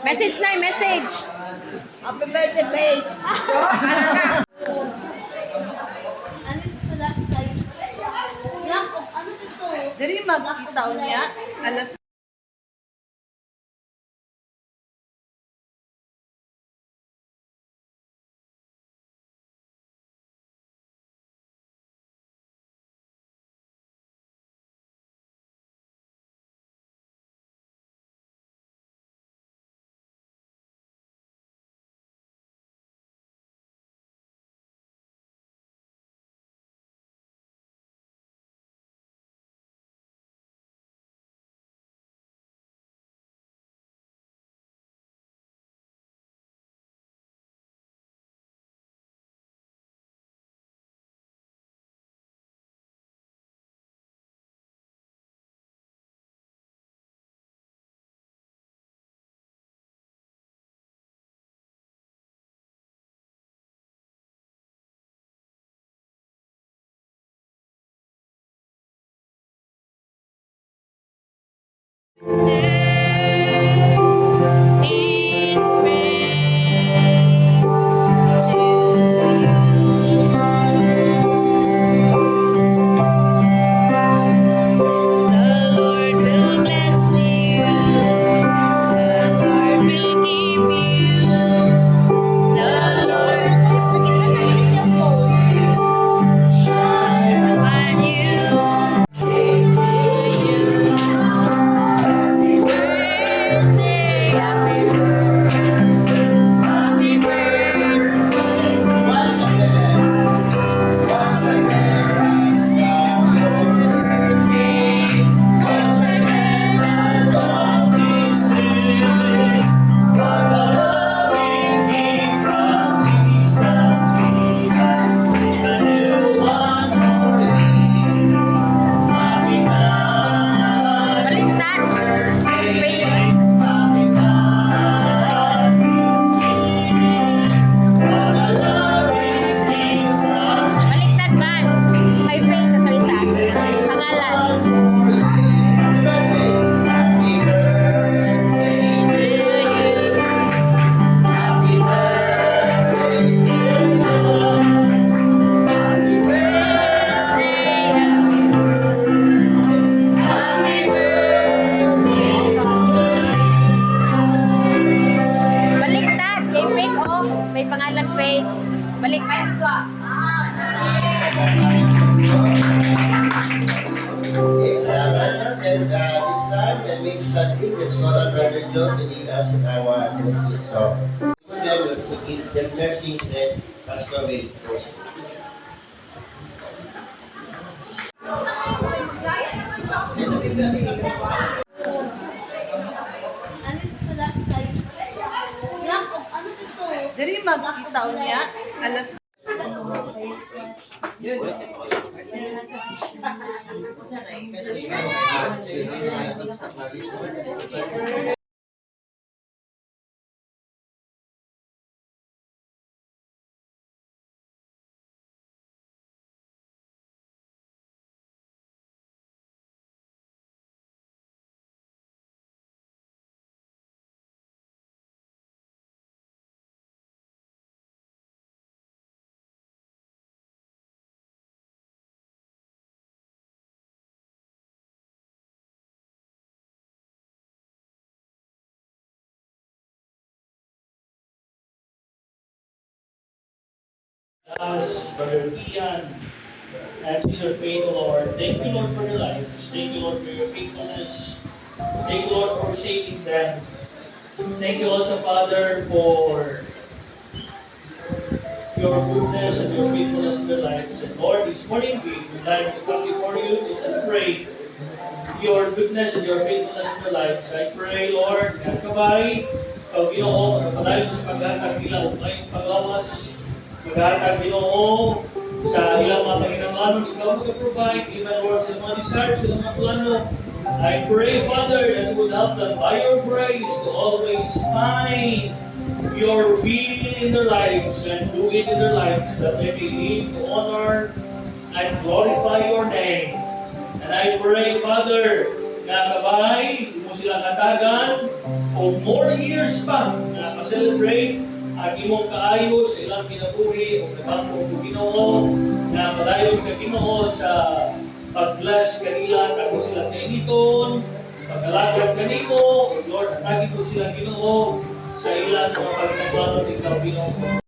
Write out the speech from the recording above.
Message na, message. Happy birthday, babe. Ano ito last time? Ano ito? Diri magkita niya. Alas this time, that means that let's go on Brother Joe to lead us in our devotion. So, then let's give the blessings and Pastor will close. Ano ito last time? Ano ito? diri magkita niya. Alas Us, Brother Ian, and Sister Faith, Lord. Thank you, Lord, for their lives. Thank you, Lord, for your faithfulness. Thank you, Lord, for saving them. Thank you also, Father, for your goodness and your faithfulness in their lives. And Lord, this morning we would like to come before you to celebrate your goodness and your faithfulness in their lives. I pray, Lord, nga kabay, ikaw Ginoo, napadayon sa paghatag nila o ngayong pagawas, paghatag Ginoo sa ilang mga paginanglanon, ikaw mag-provide, even Lord, sa mga desires, sa mga plano. I pray, Father, that you would help them by your grace to always find your will in their lives and do it in their lives that they may live to honor and glorify your name. And I pray, Father, na kabay, mo silang katagan o more years pa na ma-celebrate ang imong kaayo sa ilang kinabuhi o kabangkong Ginoo na padayon ka Ginoo sa pag-bless kanila, tago silang kainiton, sa pag-alagad kanimo, Lord, natagin po silang Ginoo sa ilang mga pagkakalanon ikaw Ginoo.